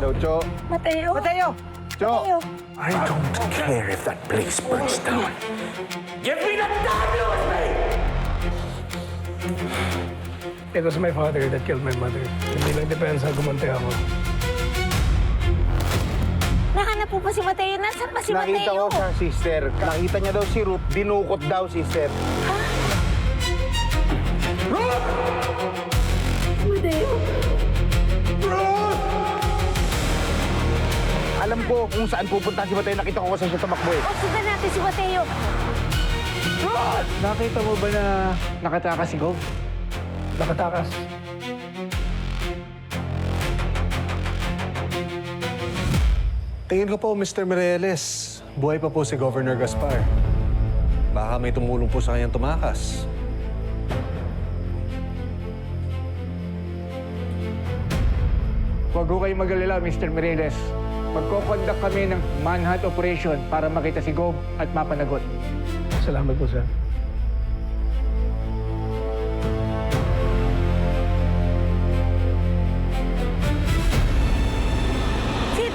Hello, Cho. Mateo! Mateo! Cho! Mateo! I don't care if that place burns down. Give me the damn USB! It was my father that killed my mother. Hindi lang depensa gumante ako. Nahanap po ba si Mateo? Nasaan ba si Nakita Mateo? ko sa sister. Nakita niya daw si Ruth. Dinukot daw, sister. Mateo? Alam ko kung saan pupunta si Mateo. Nakita ko kasi siya tumakbo eh. O, sundan natin si Mateo. Nakita mo ba na nakatakas si Gov? Nakatakas. Tingin ko po, Mr. Mireles, buhay pa po si Governor Gaspar. Baka may tumulong po sa kanyang tumakas. Huwag ko kayong mag-alala, Mr. Mireles. Magkoconduct kami ng manhunt operation para makita si Gov at mapanagot. Salamat po, sir. Sid!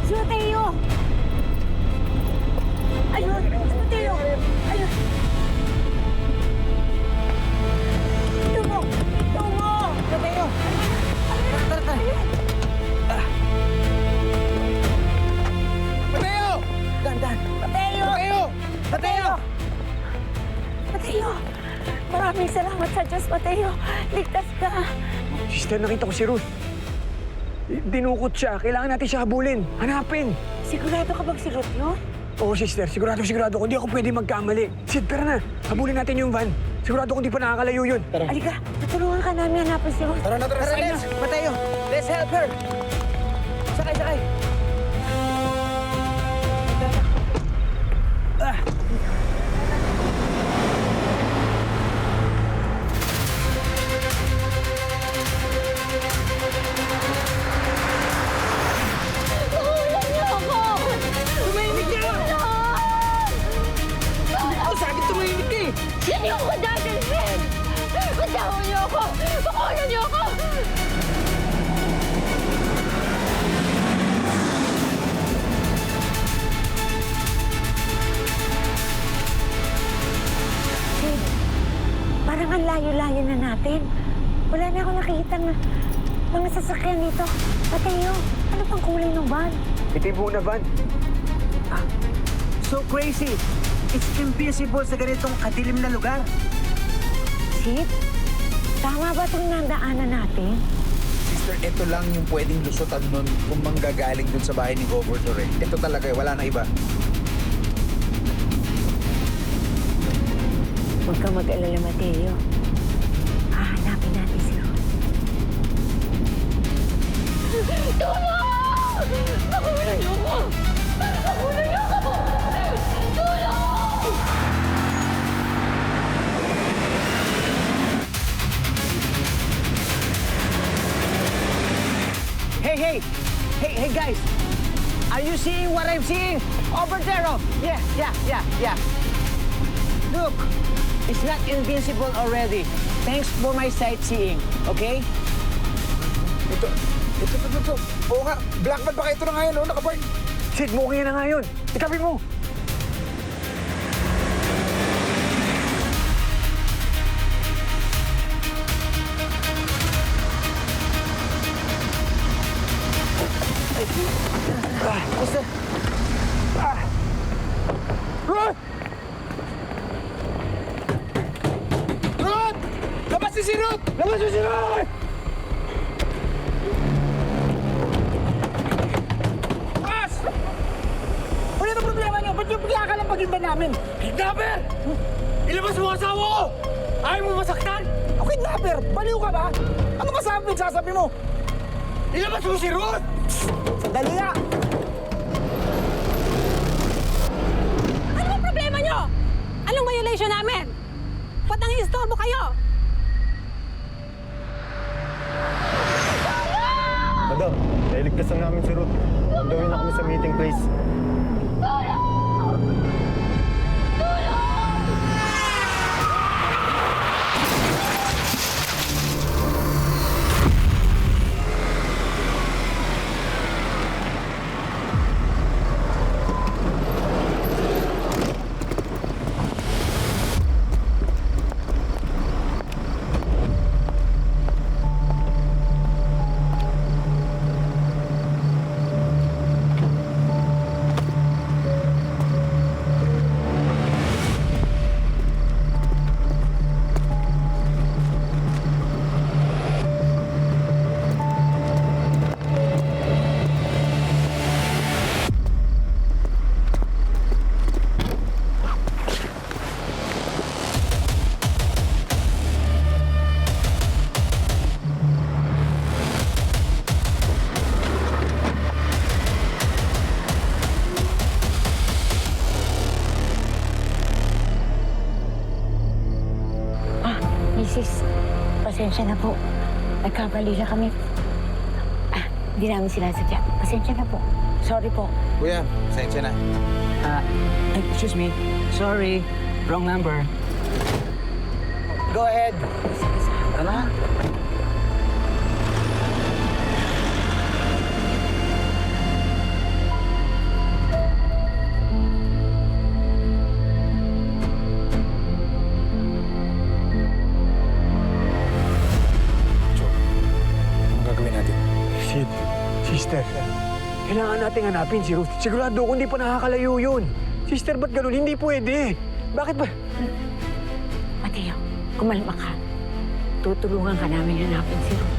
Si Mateo! Ayun! Si Mateo! Ayun! Tungo! Tungo! Mateo! Mateo! Dandan! Mateo! Mateo! Mateo! Mateo! Maraming salamat sa Diyos, Mateo. Ligtas ka. Sister, nakita ko si Ruth. Dinukot siya. Kailangan natin siya habulin. Hanapin. Sigurado ka bang si Ruth yun? Oo, sister. Sigurado ko. Hindi ako pwede magkamali. Sid, tara na. Habulin natin yung van. Sigurado ko hindi pa nakakalayo yun. Halika, tutulungan ka namin hanapin si Ruth. Tara na, tara, Tara, let's. Mateo, let's help her. Sakay, sakay. Tulungan niyo ako! Tumahimik ka! Ang sakit tumahimik ka eh. Yan yung ko dadalhin! Pagdahon niyo ako! Pakulan niyo ako! Sid, parang ang layo-layo na natin. Wala na ako nakikita na mga sasakyan dito. Mateo, ano pang kulay ng van? Itibo na van. So crazy. It's impossible sa ganitong kadilim na lugar. Sid, tama ba itong nandaanan natin? Sister, ito lang yung pwedeng lusutan nun kung manggagaling dun sa bahay ni Governor eh. Ito talaga, wala na iba. Huwag kang mag-alala, Mateo. Hahanapin natin si Ruth. Tulong! Pakulan niyo ako! Pakulan niyo ako! Tulong! Hey guys! Are you seeing what I'm seeing? Over there, oh! Yeah. Look, it's not invincible already. Thanks for my sightseeing, okay? Ito. Oo nga, Black Van baka ito na ngayon, no? Nakaburn. Sid, mukha na nga yun. Ikapin mo. Ruth! Labas si Ruth! Labas mo si Roy! Labas! Ano ang problema niyo? Ba't yung bigla ka lang pag-iba namin? Kidnapper! Ilabas mo ang asawa ko! Ayaw mo masaktan? Ako kidnapper! Baliw ka ba? Ano sasabi mo? Ilabas mo si Ruth! Sandali nga! Ano ang problema nyo? Anong violation namin? Ba't nang-istorbo kayo? Madam, nailigtas na namin si Ruth. Andawin na kami sa meeting place. Tulong! Mrs., pasensya na po. Nagkamali na kami. Hindi namin sinasadya. Pasensya na po. Sorry po. Kuya, pasensya na. Excuse me. Sorry. Wrong number. Go ahead. Ano? Anong gagawin natin? Sid, sister, kailangan nating hanapin si Ruth. Sigurado ko hindi pa nakakalayo yun. Sister, ba't ganun? Hindi pwede. Bakit ba? Mateo, kumalma ka. Tutulungan ka namin hanapin si Ruth.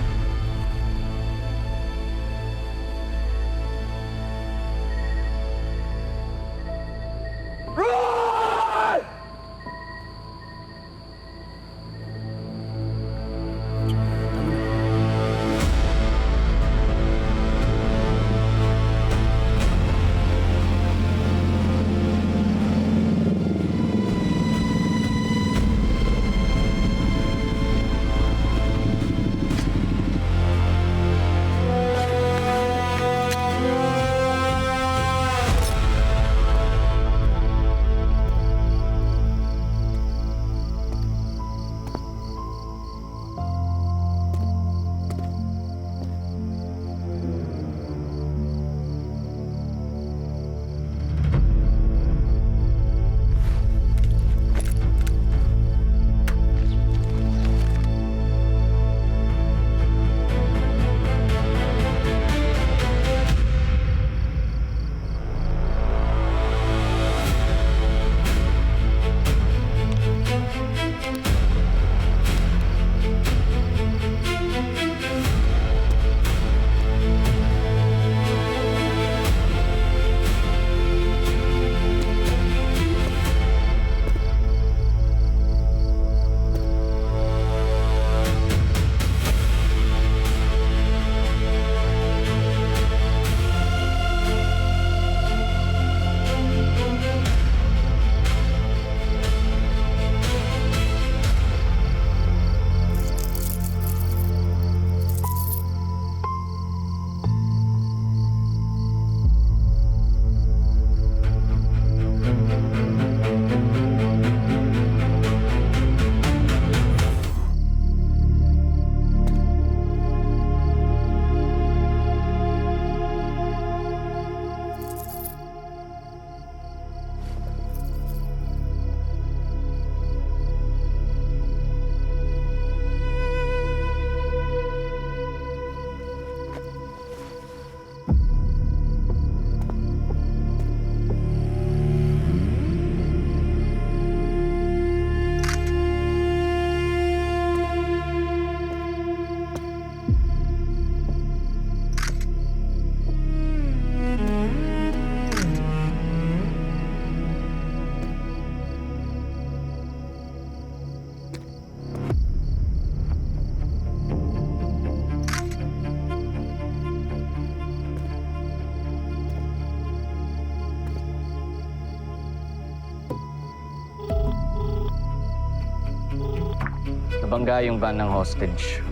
Nabangga yung van ng hostage.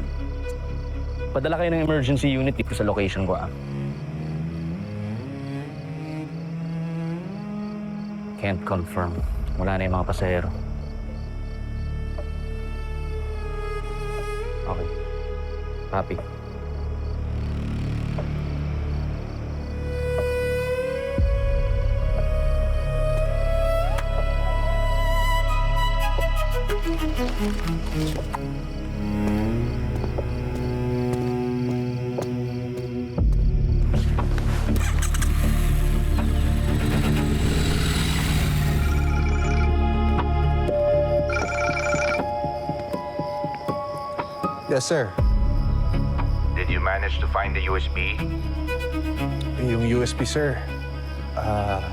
Padala kayo ng emergency unit dito sa location ko, Can't confirm. Wala na yung mga pasahero. Okay. Copy. Yes, sir. Did you manage to find the USB? Yung USB, sir.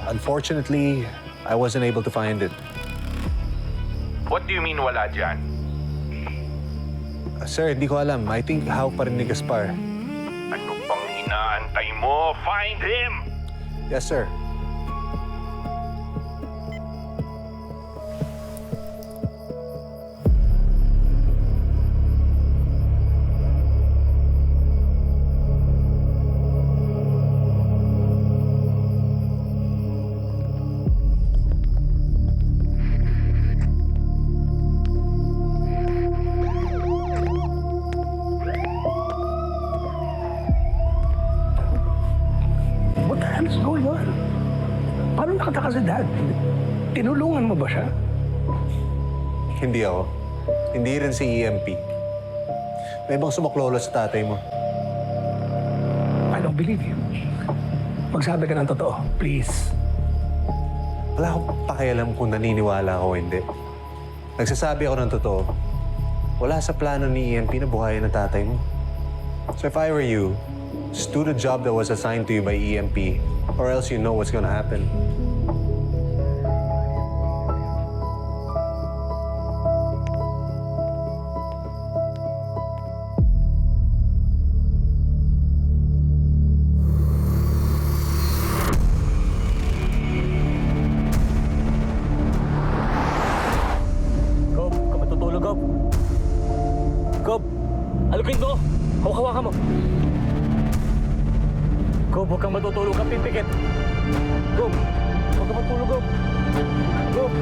Unfortunately, I wasn't able to find it. What do you mean wala dyan? Sir, hindi ko alam. I think hawak pa rin ni Gaspar. Ano pang inaantay mo? Find him! Yes, sir. ka sa dad. Tinulungan mo ba siya? Hindi ako. Hindi rin si EMP. May ibang sumaklolo sa tatay mo. I don't believe you. Magsabi ka ng totoo, please. Wala akong pakialam kung naniniwala ako o hindi. Nagsasabi ako ng totoo. Wala sa plano ni EMP na buhayin ng tatay mo. So if I were you, just do the job that was assigned to you by EMP, or else you know what's gonna happen. Gob, huwag ka matutulog, Gob. Gob, alugin mo. Hawak-hawakan mo. Gob, huwag kang matutulog. Kang pipikit. Gob, huwag kang matulog, Gob. Gob.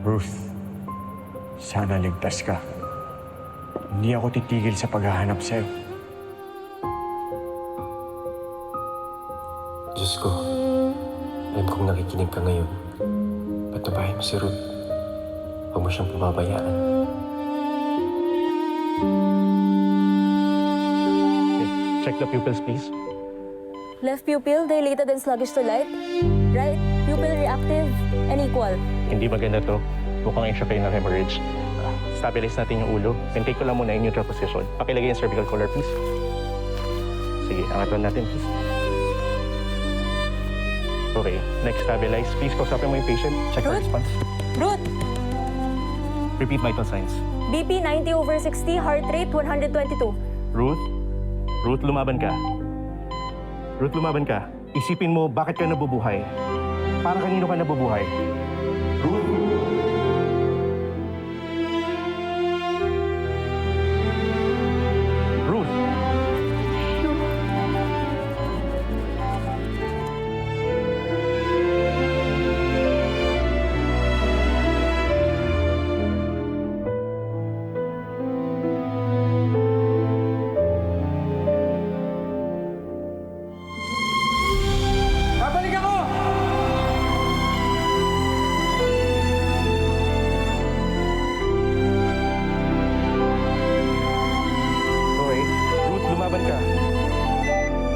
Ruth, sana ligtas ka. Hindi ako titigil sa paghahanap sa'yo. Diyos ko, alam kong nakikinig ka ngayon. Patabahin mo si Ruth. Huwag mo siyang pababayaan. Check the pupils, please. Left pupil dilated and sluggish to light. Right pupil reactive and equal. Hindi maganda to. Mukhang intracranial hemorrhage. Stabilize natin yung ulo. Intake ko lang muna yung neutral position. Pakilagay yung cervical collar, please. Sige, angatan natin, please. Okay, next stabilize. Please, kausapin mo yung patient. Check the Ruth? response. Ruth, Repeat vital signs. BP 90/60, heart rate 122. Ruth? Ruth, lumaban ka. Ruth, lumaban ka. Isipin mo, bakit ka nabubuhay? Para kanino ka nabubuhay? Ruth? Ruth? Babalik ako! Okay. Ruth, lumaban ka.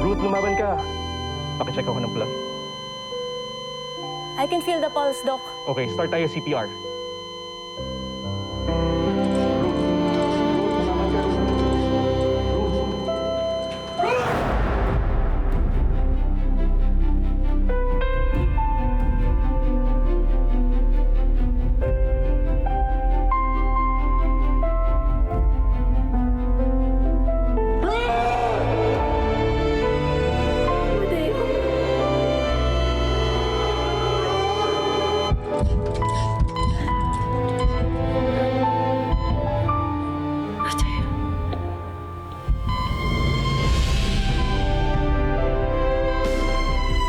Ruth, lumaban ka. Pakicheck ako ng plug. I can feel the pulse, Doc. Okay, start tayo CPR.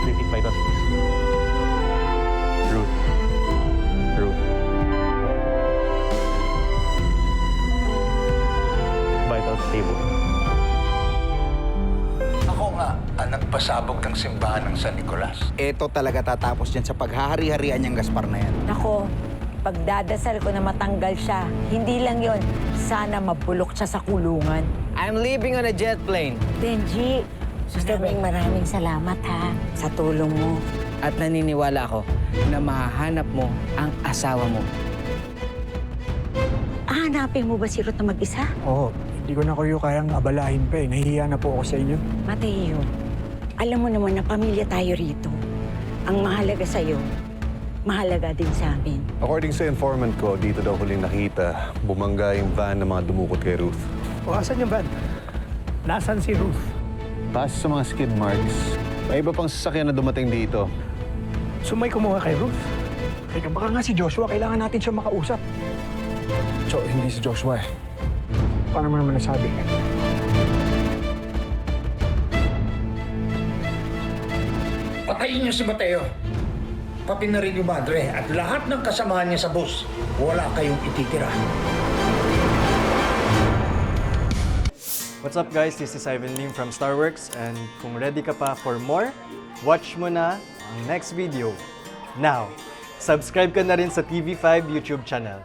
Repeat vitals, please. Ruth. Ruth. Vital stable. Ako nga, ang nagpasabog ng simbahan ng San Nicolas. Ito talaga tatapos yan sa paghahari-harian niyang Gaspar na yan. Nako, pagdadasal ko na matanggal siya. Hindi lang yon, sana mabulok siya sa kulungan. I'm leaving on a jet plane. Benji, maraming salamat ha sa tulong mo. At naniniwala ako na mahahanap mo ang asawa mo. Hanapin mo ba si Ruth na mag-isa? Oo, hindi ko na kayo kayang abalahin pa eh. Nahihiya na po ako sa inyo. Mateo, Alam mo naman na pamilya tayo rito. Ang mahalaga sa'yo, mahalaga din sa amin. According sa informant ko, dito daw huling nakita, bumangga yung van ng mga dumukot kay Ruth. O, asan yung van? Nasaan si Ruth? Base sa mga skid marks, may iba pang sasakyan na dumating dito. So may kumuha kay Ruth? Teka, baka nga si Joshua, kailangan natin siya makausap. So, hindi si Joshua eh. Paano mo naman nasabi? Patayin niyo si Mateo. Pati na rin yung madre at lahat ng kasamahan niya sa bus. Wala kayong ititira. What's up guys? This is Ivan Lim from Starworks and kung ready ka pa for more, watch mo na ang next video. Now, subscribe ka na rin sa TV5 YouTube channel.